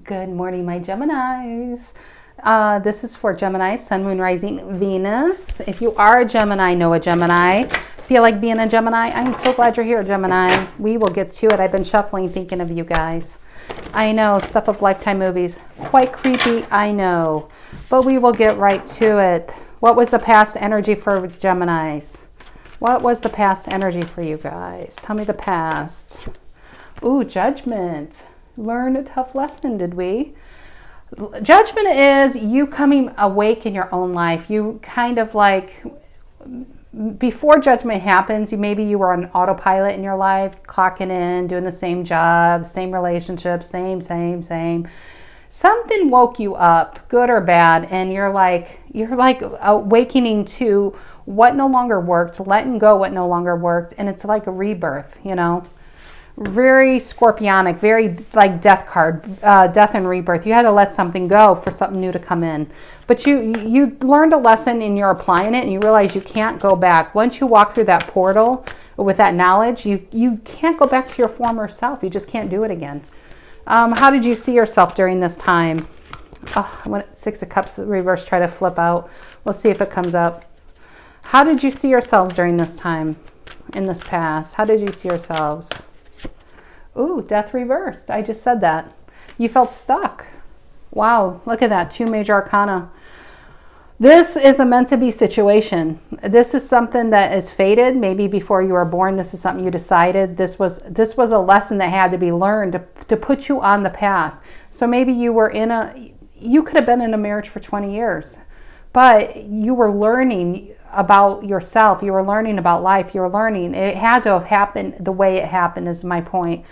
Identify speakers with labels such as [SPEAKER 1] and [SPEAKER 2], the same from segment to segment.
[SPEAKER 1] Good morning, my Geminis. This is for Gemini, Sun, Moon, Rising, Venus. If you are a Gemini, know a Gemini. Feel like being a Gemini? I'm so glad you're here, Gemini. We will get to it. I've been shuffling thinking of you guys. I know, stuff of Lifetime movies. Quite creepy, I know. But we will get right to it. What was the past energy for Geminis? What was the past energy for you guys? Tell me the past. Ooh, Judgment. Learned a tough lesson, did we? Judgment is you coming awake in your own life. You kind of like, before judgment happens, maybe you were on autopilot in your life, clocking in, doing the same job, same relationship, same. Something woke you up, good or bad, and you're like awakening to what no longer worked, letting go what no longer worked, and it's like a rebirth, you know? Very scorpionic, very like death card, death and rebirth. You had to let something go for something new to come in. But you learned a lesson and you're applying it, and you realize you can't go back. Once you walk through that portal with that knowledge, you can't go back to your former self. You just can't do it again. How did you see yourself during this time? Oh, when Six of Cups reverse try to flip out. We'll see if it comes up. How did you see yourselves during this time in this past? How did you see yourselves? Ooh, Death reversed. I just said that. You felt stuck. Wow, look at that. 2 major arcana. This is a meant to be situation. This is something that is fated. Maybe before you were born, this is something you decided. This was a lesson that had to be learned to put you on the path. So maybe you could have been in a marriage for 20 years, but you were learning about yourself. You were learning about life. You were learning. It had to have happened the way it happened is my point.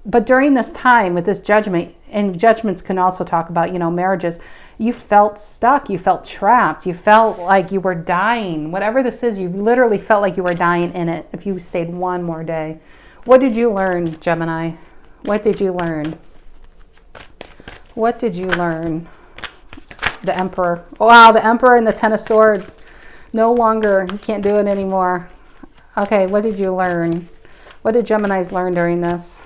[SPEAKER 1] But during this time with this judgment, and judgments can also talk about, marriages, you felt stuck. You felt trapped. You felt like you were dying. Whatever this is, you literally felt like you were dying in it if you stayed one more day. What did you learn, Gemini? What did you learn? What did you learn? The Emperor. Wow, the Emperor and the Ten of Swords. No longer. You can't do it anymore. Okay, what did you learn? What did Geminis learn during this?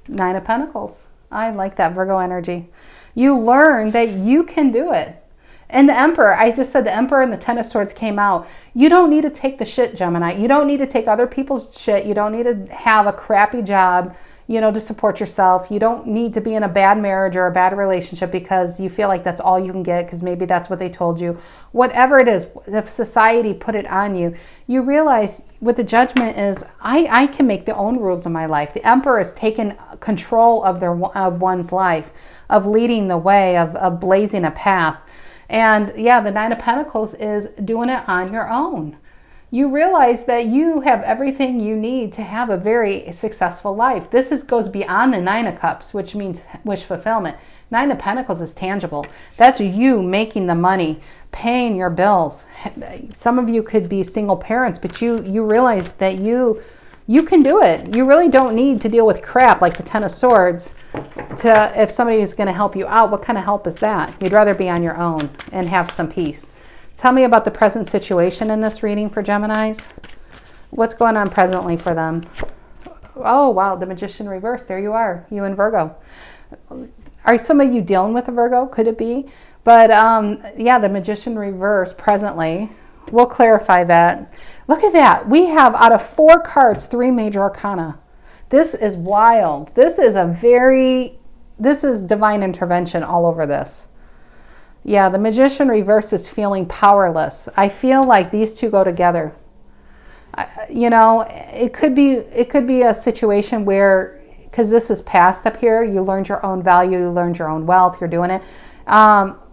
[SPEAKER 1] 9 of Pentacles. I like that Virgo energy. You learned that you can do it. And the Emperor, I just said the Emperor and the Ten of Swords came out. You don't need to take the shit, Gemini. You don't need to take other people's shit. You don't need to have a crappy job, to support yourself. You don't need to be in a bad marriage or a bad relationship because you feel like that's all you can get because maybe that's what they told you. Whatever it is, if society put it on you, you realize what the judgment is, I can make the own rules of my life. The Emperor has taken control of one's life, of leading the way, of blazing a path. And yeah, the 9 of Pentacles is doing it on your own. You realize that you have everything you need to have a very successful life. This goes beyond the 9 of Cups, which means wish fulfillment. 9 of Pentacles is tangible. That's you making the money, paying your bills. Some of you could be single parents, but you realize that you can do it. You really don't need to deal with crap like the Ten of Swords if somebody is going to help you out. What kind of help is that? You'd rather be on your own and have some peace. Tell me about the present situation in this reading for Geminis. What's going on presently for them? Oh, wow, the Magician reversed. There you are, you in Virgo. Are some of you dealing with a Virgo? Could it be? But yeah, the Magician reversed presently. We'll clarify that. Look at that. We have, out of 4 cards, 3 major arcana. This is wild. This is divine intervention all over this. Yeah, the Magician reverse is feeling powerless. I feel like these two go together. It could be a situation where, because this is past up here, you learned your own value, you learned your own wealth, you're doing it.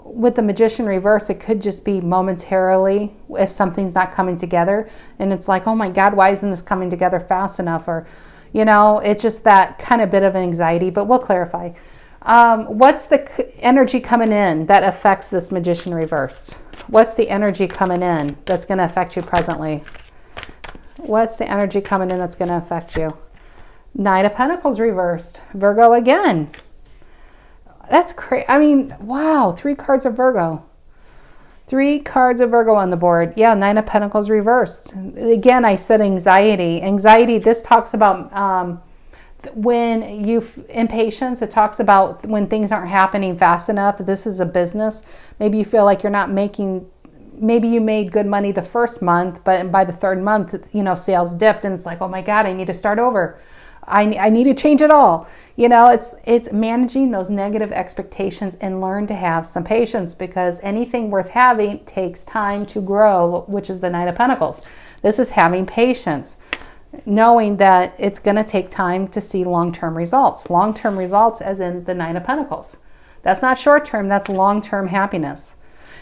[SPEAKER 1] With the Magician reverse, it could just be momentarily if something's not coming together. And it's like, oh my God, why isn't this coming together fast enough? Or, it's just that kind of bit of anxiety, but we'll clarify. What's the energy coming in that affects this Magician reverse? What's the energy coming in that's going to affect you presently? What's the energy coming in that's going to affect you? 9 of Pentacles reversed. Virgo again. That's crazy. I mean, wow. 3 cards of Virgo. 3 cards of Virgo on the board. Yeah, 9 of Pentacles reversed. Again, I said anxiety. Anxiety, this talks about when impatience, it talks about when things aren't happening fast enough. This is a business. Maybe you feel like you're not making, maybe you made good money the first month, but by the third month, sales dipped and it's like, oh my God, I need to start over. I need to change it all. It's managing those negative expectations and learn to have some patience, because anything worth having takes time to grow, which is the Knight of Pentacles. This is having patience, knowing that it's going to take time to see long-term results. Long-term results as in the Nine of Pentacles. That's not short-term, that's long-term happiness.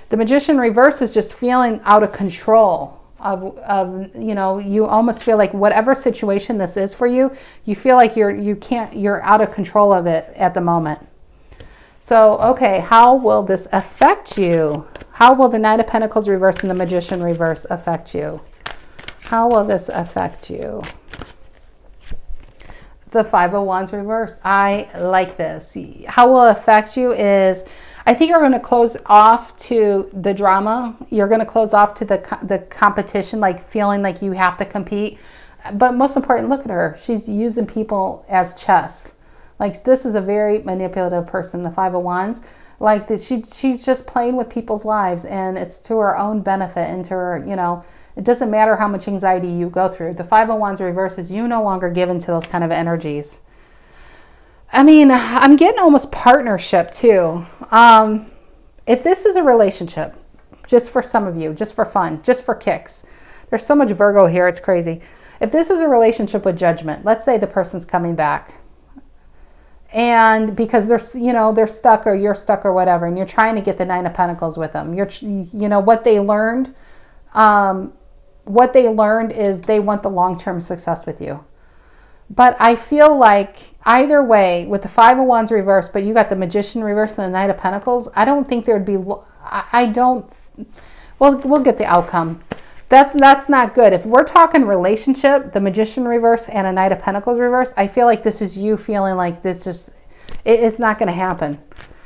[SPEAKER 1] The Magician reverse is just feeling out of control of you almost feel like whatever situation this is for you, you feel like you're out of control of it at the moment. So, okay, how will this affect you? How will the Knight of Pentacles reverse and the Magician reverse affect you? How will this affect you? The Five of Wands reverse. I like this. How will it affect you is, I think you're going to close off to the drama. You're going to close off to the competition, like feeling like you have to compete. But most important, look at her. She's using people as chess. Like, this is a very manipulative person, the Five of Wands. Like, she's just playing with people's lives, and it's to her own benefit and to her, it doesn't matter how much anxiety you go through. The Five of Wands reverse is you no longer given to those kind of energies. I mean, I'm getting almost partnership too. If this is a relationship, just for some of you, just for fun, just for kicks, there's so much Virgo here, it's crazy. If this is a relationship with judgment, let's say the person's coming back, and because they're stuck or you're stuck or whatever, and you're trying to get the Nine of Pentacles with them, what they learned is they want the long-term success with you. But I feel like either way, with the Five of Wands reverse, but you got the Magician reverse and the Knight of Pentacles, I don't think there'd be, we'll get the outcome. That's not good. If we're talking relationship, the Magician reverse and a Knight of Pentacles reverse, I feel like this is you feeling like this just, it's not going to happen.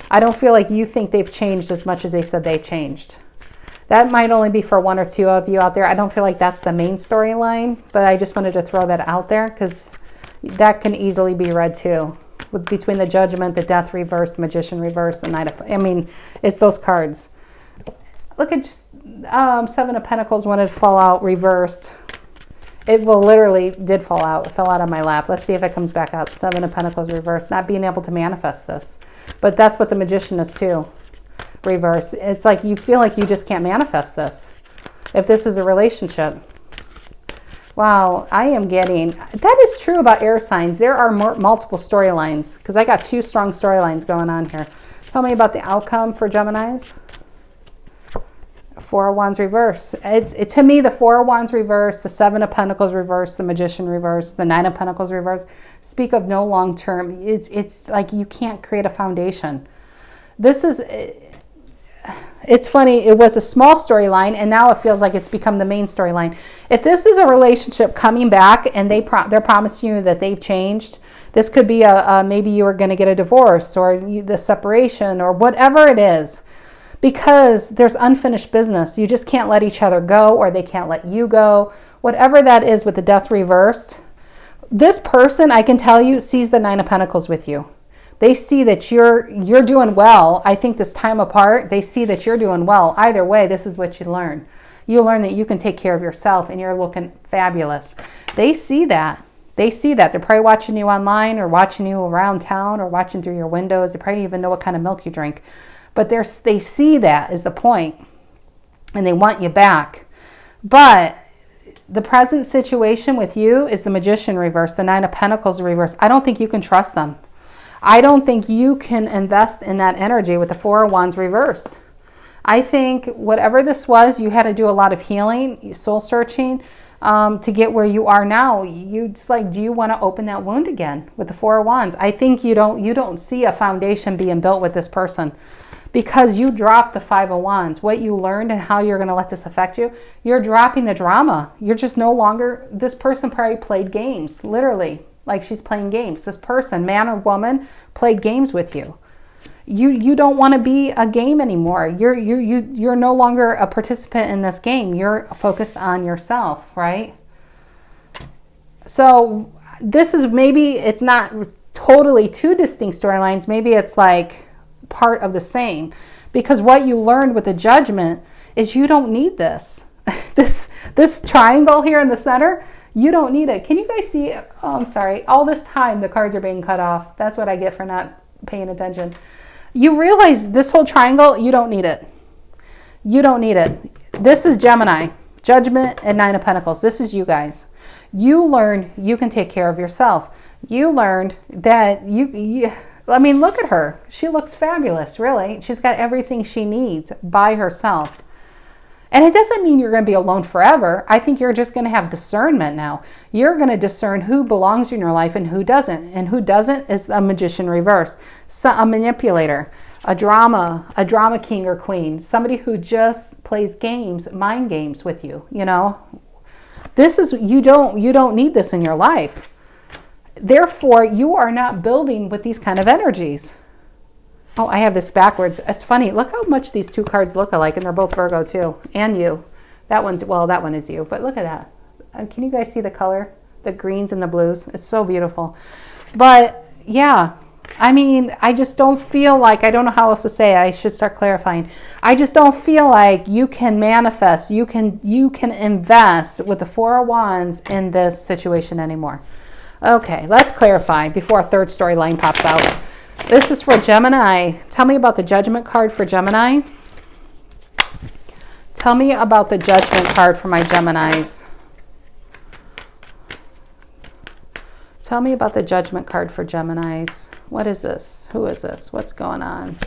[SPEAKER 1] I don't feel like you think they've changed as much as they said they changed. That might only be for one or two of you out there. I don't feel like that's the main storyline, but I just wanted to throw that out there because that can easily be read too. Between the Judgment, the Death reverse, the Magician reverse, the Knight of... it's those cards. Look at just Seven of Pentacles wanted to fall out reversed. It literally did fall out. It fell out of my lap. Let's see if it comes back out. Seven of Pentacles reversed. Not being able to manifest this. But that's what the Magician is too. Reverse. It's like you feel like you just can't manifest this. If this is a relationship. Wow, I am getting... That is true about air signs. There are multiple storylines because I got two strong storylines going on here. Tell me about the outcome for Geminis. Four of Wands reverse. To me, the Four of Wands reverse, the Seven of Pentacles reverse, the Magician reverse, the Nine of Pentacles reverse speak of no long term. It's like you can't create a foundation. This is... It's funny, it was a small storyline and now it feels like it's become the main storyline. If this is a relationship coming back and they're promising you that they've changed, this could be maybe you are going to get a divorce or the separation or whatever it is, because there's unfinished business. You just can't let each other go, or they can't let you go. Whatever that is with the Death reversed, this person, I can tell you, sees the Nine of Pentacles with you. They see that you're doing well. I think this time apart, they see that you're doing well. Either way, this is what you learn. You learn that you can take care of yourself and you're looking fabulous. They see that. They see that. They're probably watching you online or watching you around town or watching through your windows. They probably even know what kind of milk you drink. But they see that is the point. And they want you back. But the present situation with you is the Magician reverse, the Nine of Pentacles reverse. I don't think you can trust them. I don't think you can invest in that energy with the Four of Wands reverse. I think whatever this was, you had to do a lot of healing, soul searching to get where you are now. It's like, do you want to open that wound again with the Four of Wands? I think you don't see a foundation being built with this person because you dropped the Five of Wands. What you learned and how you're going to let this affect you, you're dropping the drama. You're just no longer, this person probably played games, literally. Like she's playing games. This person, man or woman, played games with you. You don't want to be a game anymore. You're no longer a participant in this game. You're focused on yourself, right? So this is, maybe it's not totally two distinct storylines. Maybe it's like part of the same, because what you learned with the Judgment is you don't need this. This triangle here in the center, you don't need it. Can you guys see it? Oh, I'm sorry. All this time the cards are being cut off. That's what I get for not paying attention. You realize this whole triangle, you don't need it. You don't need it. This is Gemini, Judgment and Nine of Pentacles. This is you guys. You learned you can take care of yourself. You learned that I mean, look at her. She looks fabulous, really. She's got everything she needs by herself. And it doesn't mean you're going to be alone forever. I think you're just going to have discernment now. You're going to discern who belongs in your life and who doesn't. And who doesn't is a magician reverse, a manipulator, a drama king or queen, somebody who just plays games, mind games with you, you know. This is, you don't need this in your life. Therefore, you are not building with these kind of energies. Oh, I have this backwards. It's funny. Look how much these two cards look alike, and they're both Virgo too, and you. That one's, well, that one is you, but look at that. Can you guys see the color? The greens and the blues. It's so beautiful. But yeah, I mean, I just don't feel like, I don't know how else to say it. I should start clarifying. I just don't feel like you can manifest, you can invest with the Four of Wands in this situation anymore. Okay, let's clarify before a third storyline pops out. This is for Gemini. Tell me about the Judgment card for Gemini. Tell me about the Judgment card for my Geminis. Tell me about the Judgment card for Geminis. What is this? Who is this? What's going on?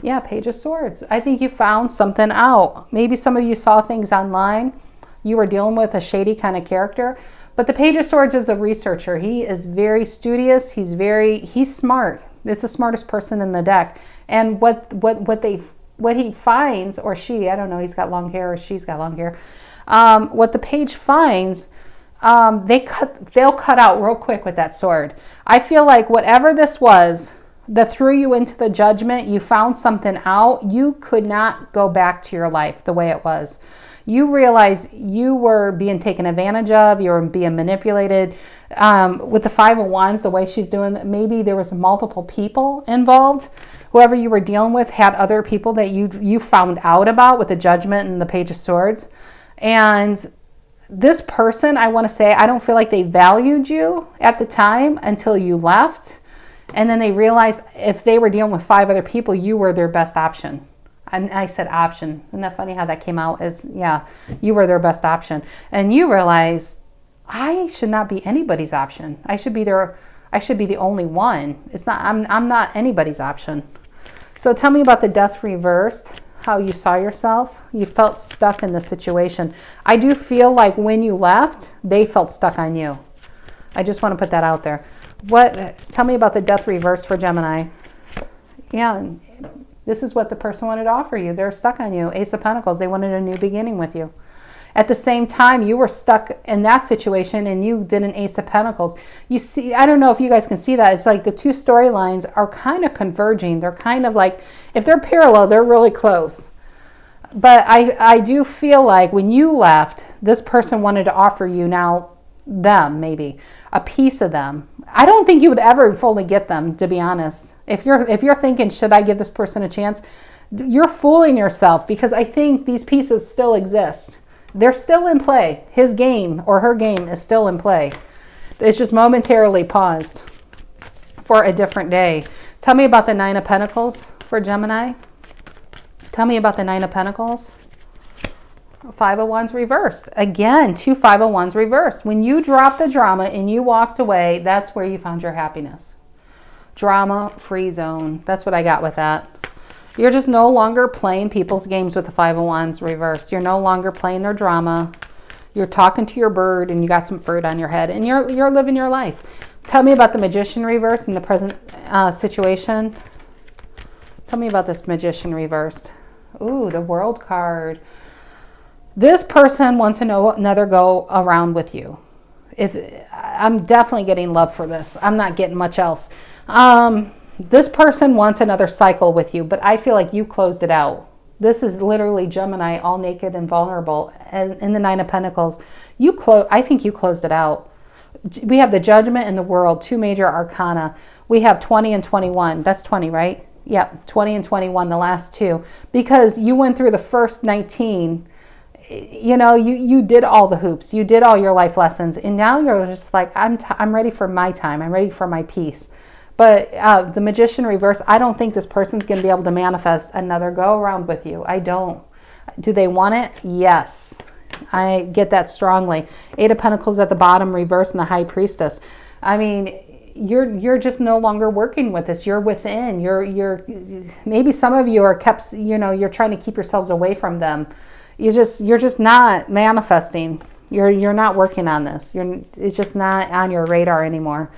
[SPEAKER 1] Yeah, Page of Swords. I think you found something out. Maybe some of you saw things online. You were dealing with a shady kind of character. But the Page of Swords is a researcher. He is very studious. He's smart. It's the smartest person in the deck. And what he finds, or she, I don't know, he's got long hair or she's got long hair. What the page finds, they'll cut out real quick with that sword. I feel like whatever this was that threw you into the Judgment, you found something out. You could not go back to your life the way it was. You realize you were being taken advantage of, you were being manipulated. With the Five of Wands, the way she's doing, maybe there was multiple people involved. Whoever you were dealing with had other people that you found out about with the Judgment and the Page of Swords. And this person, I want to say, I don't feel like they valued you at the time until you left. And then they realized if they were dealing with 5 other people, you were their best option. And I said option. Isn't that funny how that came out? Yeah, you were their best option. And you realize, I should not be anybody's option. I should be the only one. I'm not anybody's option. So tell me about the Death reversed, how you saw yourself. You felt stuck in the situation. I do feel like when you left, they felt stuck on you. I just want to put that out there. Tell me about the Death reversed for Gemini. Yeah, this is what the person wanted to offer you. They're stuck on you. Ace of Pentacles. They wanted a new beginning with you. At the same time, you were stuck in that situation and you did an Ace of Pentacles. You see, I don't know if you guys can see that. It's like the two storylines are kind of converging. They're kind of like, if they're parallel, they're really close. But I do feel like when you left, this person wanted to offer you now, them maybe, a piece of them. I don't think you would ever fully get them, to be honest. If you're thinking, should I give this person a chance? You're fooling yourself, because I think these pieces still exist. They're still in play. His game or her game is still in play. It's just momentarily paused for a different day. Tell me about the Nine of Pentacles for Gemini. Tell me about the Nine of Pentacles. Five of Wands reversed. Again, 2 Five of Wands reversed. When you dropped the drama and you walked away, that's where you found your happiness. Drama-free zone. That's what I got with that. You're just no longer playing people's games with the Five of Wands reversed. You're no longer playing their drama. You're talking to your bird and you got some fruit on your head and you're living your life. Tell me about the Magician reversed in the present situation. Tell me about this Magician reversed. Ooh, the World card. This person wants to know another go around with you. I'm definitely getting love for this. I'm not getting much else. This person wants another cycle with you, but I feel like you closed it out. This is literally Gemini, all naked and vulnerable. And in the Nine of Pentacles, I think you closed it out. We have the Judgment and the World, 2 major arcana. We have 20 and 21. That's 20, right? Yep, 20 and 21, the last 2. Because you went through the first 19, you know, you did all the hoops. You did all your life lessons. And now you're just like, I'm ready for my time. I'm ready for my peace. But the Magician reverse, I don't think this person's going to be able to manifest another go around with you. I don't. Do they want it? Yes. I get that strongly. 8 of Pentacles at the bottom, reverse, and the High Priestess. I mean, you're just no longer working with this. You're within. You're maybe some of you are kept, you know, you're trying to keep yourselves away from them. You're just not manifesting. You're not working on this. It's just not on your radar anymore.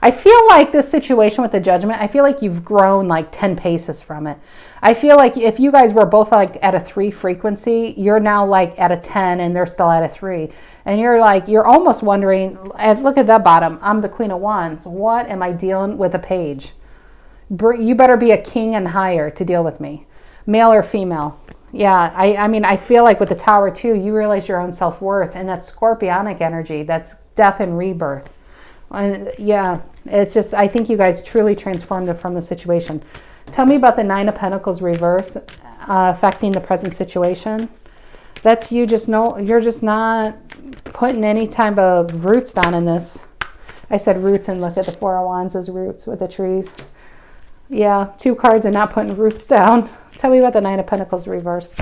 [SPEAKER 1] I feel like this situation with the Judgment, I feel like you've grown like 10 paces from it. I feel like if you guys were both like at a 3 frequency, you're now like at a 10 and they're still at a 3. And you're almost wondering, and look at that bottom. I'm the Queen of Wands. What am I dealing with a page? You better be a king and higher to deal with me. Male or female. Yeah, I mean, I feel like with the Tower too, you realize your own self-worth, and that's Scorpionic energy. That's death and rebirth. And yeah, it's just, I think you guys truly transformed it from the situation. Tell me about the 9 of Pentacles reverse affecting the present situation. That's you just know, you're just not putting any type of roots down in this. I said roots, and look at the 4 of Wands as roots with the trees. Yeah, 2 cards and not putting roots down. Tell me about the 9 of Pentacles reversed.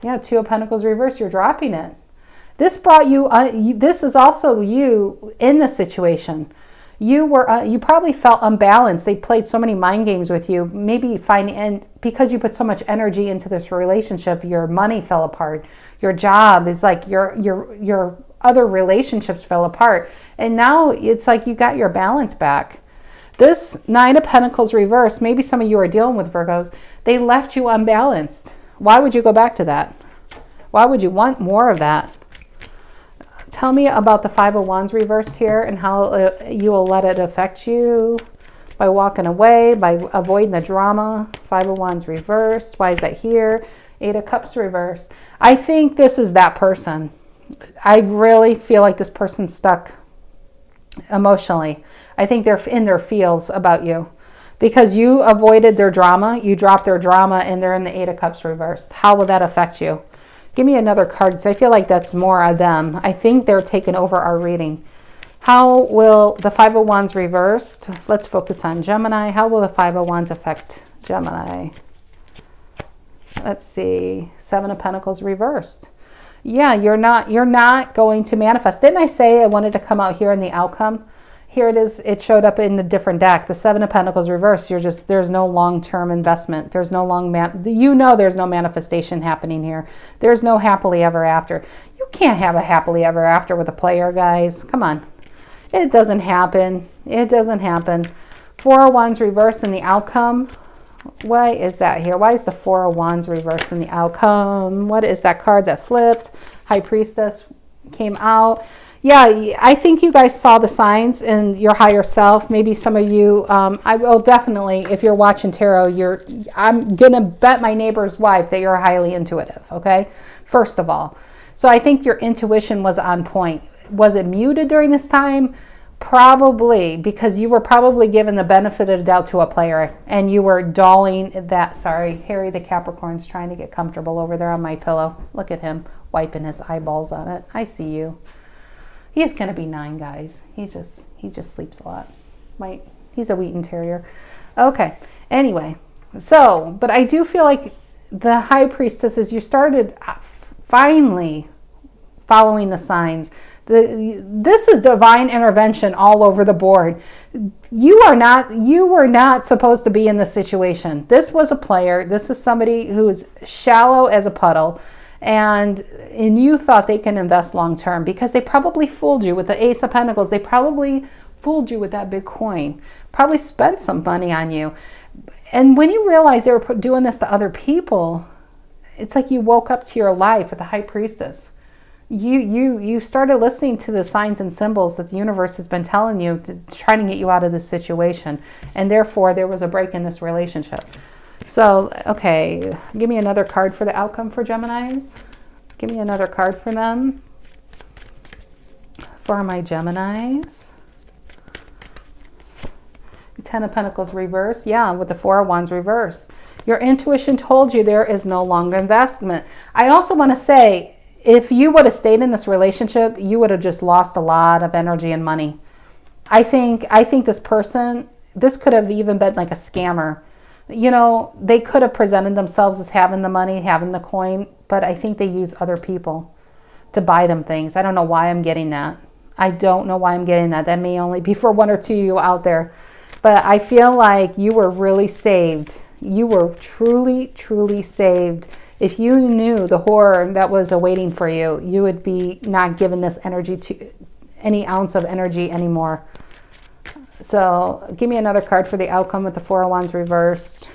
[SPEAKER 1] Yeah, 2 of Pentacles reversed. You're dropping it. This brought you, this is also you in the situation. You probably felt unbalanced. They played so many mind games with you. Maybe and because you put so much energy into this relationship, your money fell apart. Your job is like your other relationships fell apart. And now it's like you got your balance back. This 9 of Pentacles reverse, maybe some of you are dealing with Virgos, they left you unbalanced. Why would you go back to that? Why would you want more of that? Tell me about the 5 of Wands reversed here and how you will let it affect you by walking away, by avoiding the drama. 5 of Wands reversed. Why is that here? 8 of Cups reversed. I think this is that person. I really feel like this person's stuck emotionally. I think they're in their feels about you because you avoided their drama. You dropped their drama and they're in the 8 of Cups reversed. How will that affect you? Give me another card because I feel like that's more of them. I think they're taking over our reading. How will the 5 of Wands reversed? Let's focus on Gemini. How will the 5 of Wands affect Gemini? Let's see. 7 of Pentacles reversed. Yeah, you're not going to manifest. Didn't I say I wanted to come out here in the outcome? Here it is. It showed up in a different deck. The 7 of Pentacles reversed. There's no long-term investment. There's no there's no manifestation happening here. There's no happily ever after. You can't have a happily ever after with a player, guys. Come on. It doesn't happen. It doesn't happen. 4 of Wands reversed in the outcome. Why is that here? Why is the 4 of Wands reversed in the outcome? What is that card that flipped? High Priestess came out. Yeah, I think you guys saw the signs in your higher self. Maybe some of you, I will definitely, if you're watching tarot, I'm going to bet my neighbor's wife that you're highly intuitive, okay? First of all. So I think your intuition was on point. Was it muted during this time? Probably, because you were probably given the benefit of the doubt to a player and you were dulling that. Sorry, Harry the Capricorn's trying to get comfortable over there on my pillow. Look at him wiping his eyeballs on it. I see you. He's going to be 9, guys. He just sleeps a lot. He's a Wheaton Terrier. Okay. Anyway, so, but I do feel like the High Priestess is you started finally following the signs. This is divine intervention all over the board. You were not supposed to be in this situation. This was a player. This is somebody who is shallow as a puddle. And you thought they can invest long term because they probably fooled you with the Ace of Pentacles. They probably fooled you with that big coin. Probably spent some money on you. And when you realize they were doing this to other people, it's like you woke up to your life with the High Priestess. You started listening to the signs and symbols that the universe has been telling you, trying to get you out of this situation. And therefore, there was a break in this relationship. So, okay, give me another card for the outcome for Geminis. Give me another card for them. for my Geminis. 10 of Pentacles reverse. Yeah, with the 4 of Wands reverse. Your intuition told you there is no longer investment. I also want to say, if you would have stayed in this relationship, you would have just lost a lot of energy and money. I think this person, this could have even been like a scammer. You know, they could have presented themselves as having the money, having the coin, but I think they use other people to buy them things. I don't know why I'm getting that. I don't know why I'm getting that. That may only be for 1 or 2 of you out there. But I feel like you were really saved. You were truly, truly saved. If you knew the horror that was awaiting for you, you would be not given this energy to any ounce of energy anymore. So give me another card for the outcome with the 4 of Wands reversed.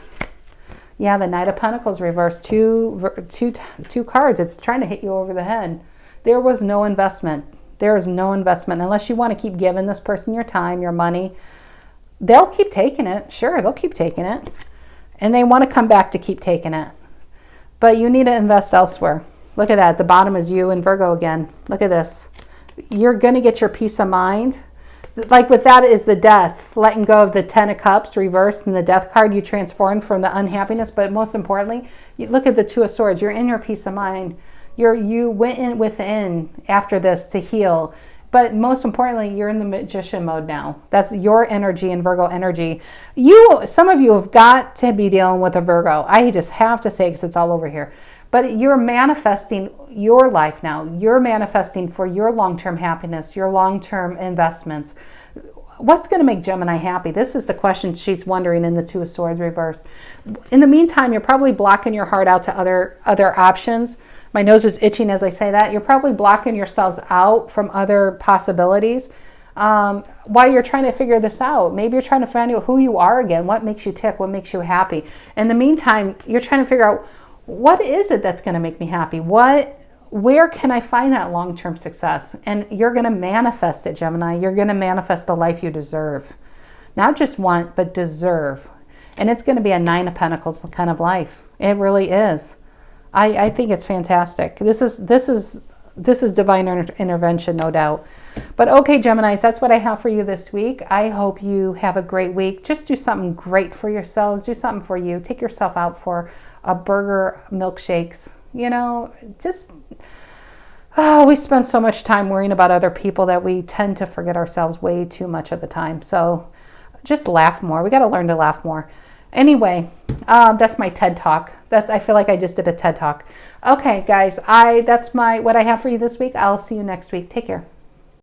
[SPEAKER 1] Yeah, the Knight of Pentacles reversed. Two cards. It's trying to hit you over the head. There was no investment. There is no investment unless you want to keep giving this person your time, your money. They'll keep taking it. Sure, they'll keep taking it. And they want to come back to keep taking it. But you need to invest elsewhere. Look at that. The bottom is you and Virgo again. Look at this. You're going to get your peace of mind. Like with that is the death. Letting go of the 10 of Cups reversed and the death card. You transformed from the unhappiness. But most importantly, you look at the 2 of Swords. You're in your peace of mind. You went in within after this to heal. But most importantly, you're in the magician mode now. That's your energy and Virgo energy. Some of you have got to be dealing with a Virgo. I just have to say, because it's all over here. But you're manifesting your life now. You're manifesting for your long-term happiness, your long-term investments. What's going to make Gemini happy? This is the question she's wondering in the 2 of Swords reversed. In the meantime, you're probably blocking your heart out to other options. My nose is itching as I say that. You're probably blocking yourselves out from other possibilities while you're trying to figure this out. Maybe you're trying to find out who you are again. What makes you tick? What makes you happy? In the meantime, you're trying to figure out, what is it that's going to make me happy? Where can I find that long-term success? And you're going to manifest it, Gemini. You're going to manifest the life you deserve. Not just want, but deserve. And it's going to be a 9 of Pentacles kind of life. It really is. I think it's fantastic. This is divine intervention, no doubt. But okay, Geminis, that's what I have for you this week. I hope you have a great week. Just do something great for yourselves. Do something for you. Take yourself out for a burger, milkshakes. You know, we spend so much time worrying about other people that we tend to forget ourselves way too much of the time. So just laugh more. We got to learn to laugh more. Anyway, that's my TED Talk. I feel like I just did a TED Talk. Okay, guys, that's what I have for you this week. I'll see you next week. Take care.